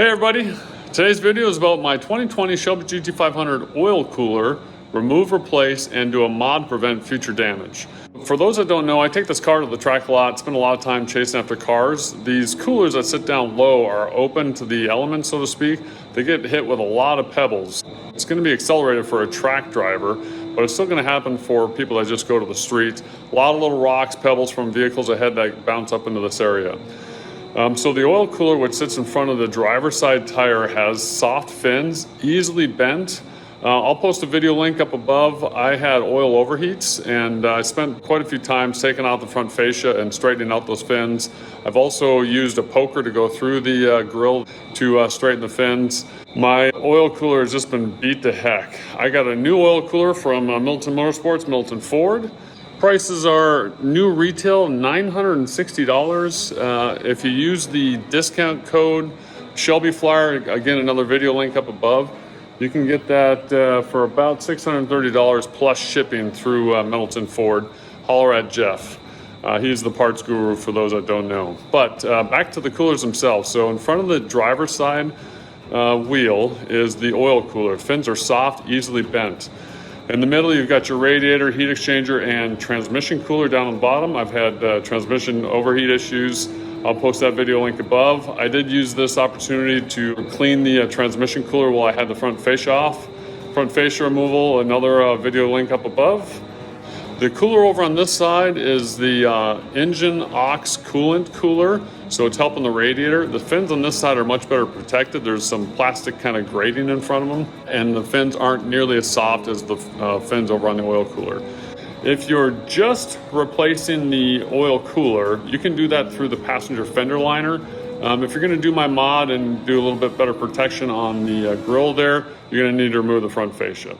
Hey everybody, today's video is about my 2020 Shelby GT500 oil cooler, remove, replace, and do a mod prevent future damage. For those that don't know, I take this car to the track a lot, spend a lot of time chasing after cars. These coolers that sit down low are open to the elements, so to speak. They get hit with a lot of pebbles. It's going to be accelerated for a track driver, but it's still going to happen for people that just go to the streets. A lot of little rocks, pebbles from vehicles ahead that bounce up into this area. So the oil cooler, which sits in front of the driver's side tire, has soft fins, easily bent. I'll post a video link up above. I had oil overheats, and I spent quite a few times taking out the front fascia and straightening out those fins. I've also used a poker to go through the grill to straighten the fins. My oil cooler has just been beat to heck. I got a new oil cooler from Milton Motorsports, Milton Ford. Prices are new retail $960. If you use the discount code Shelby Flyer, again another video link up above, you can get that for about $630 plus shipping through Milton Ford. Holler at Jeff. He's the parts guru for those that don't know. But back to the coolers themselves. So in front of the driver's side wheel is the oil cooler. Fins are soft, easily bent. In the middle, you've got your radiator, heat exchanger, and transmission cooler down on the bottom. I've had transmission overheat issues. I'll post that video link above. I did use this opportunity to clean the transmission cooler while I had the front fascia off. Front fascia removal, another video link up above. The cooler over on this side is the engine aux coolant cooler, so it's helping the radiator. The fins on this side are much better protected. There's some plastic kind of grating in front of them, and the fins aren't nearly as soft as the fins over on the oil cooler. If you're just replacing the oil cooler, you can do that through the passenger fender liner. If you're going to do my mod and do a little bit better protection on the grill there, you're going to need to remove the front fascia.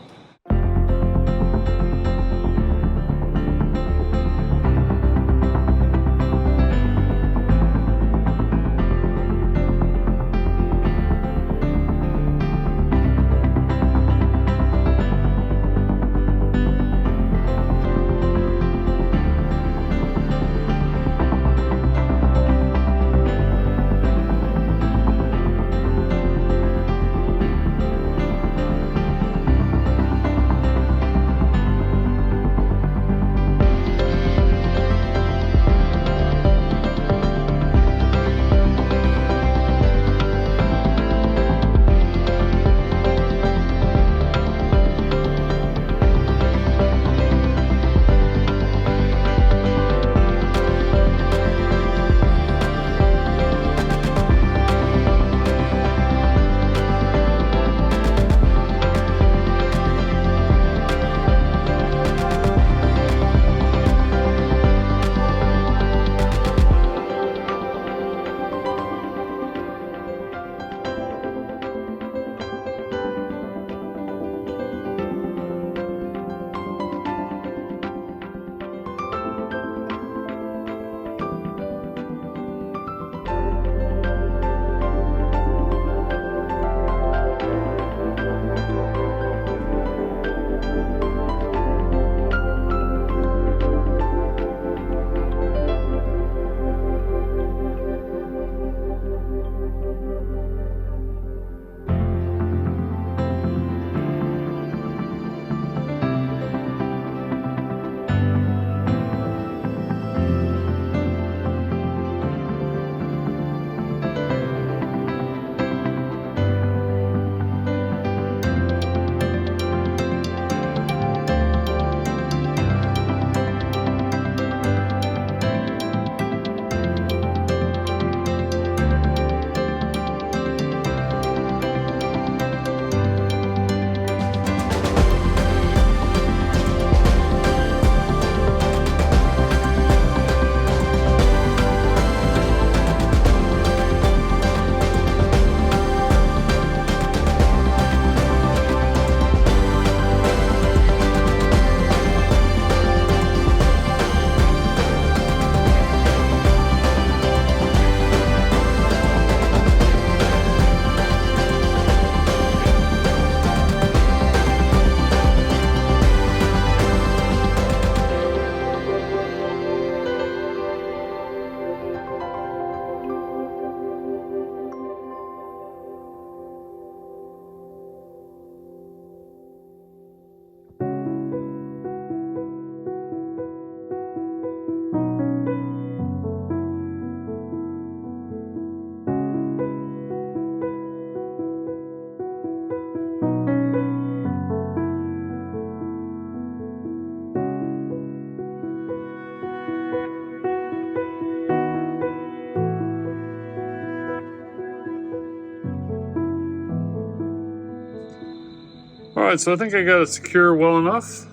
right, so I think I got it secure well enough.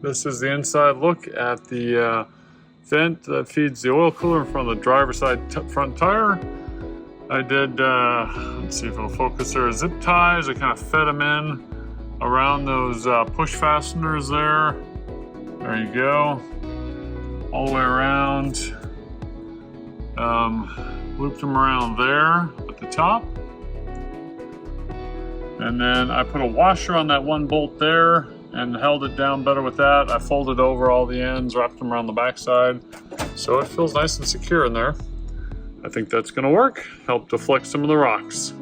This is the inside look at the vent that feeds the oil cooler in front of the driver's side front tire. I did, let's see if it'll focus there, zip ties. I kind of fed them in around those push fasteners there. There you go. All the way around. Looped them around there at the top. And then I put a washer on that one bolt there and held it down better with that. I folded over all the ends, wrapped them around the backside. So it feels nice and secure in there. I think that's gonna work. Help deflect some of the rocks.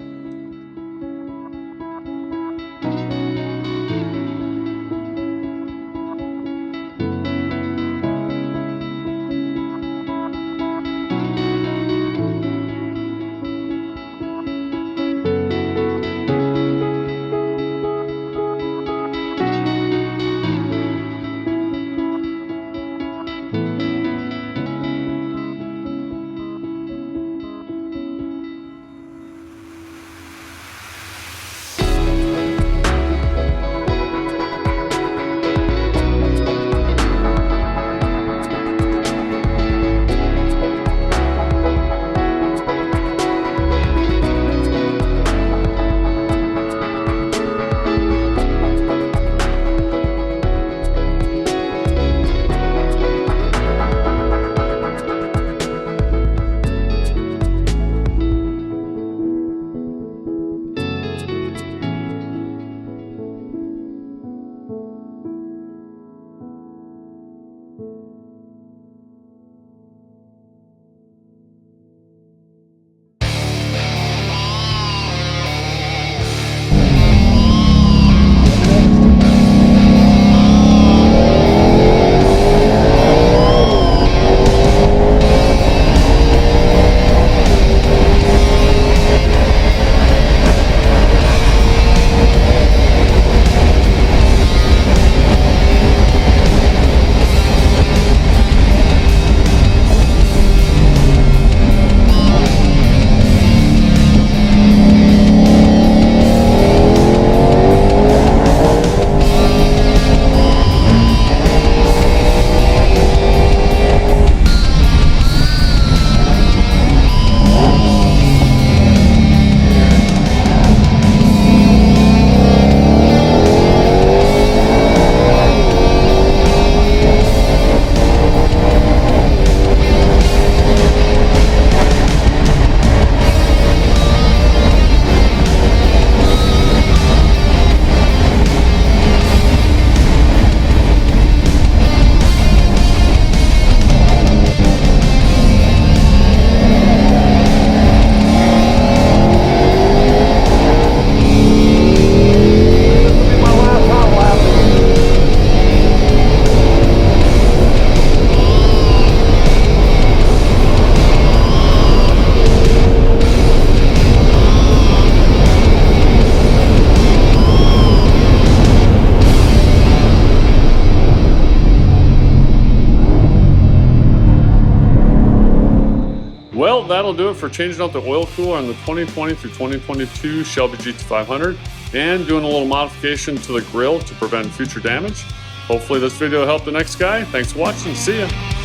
Well, that'll do it for changing out the oil cooler on the 2020 through 2022 Shelby GT500 and doing a little modification to the grill to prevent future damage. Hopefully this video helped the next guy. Thanks for watching. See ya.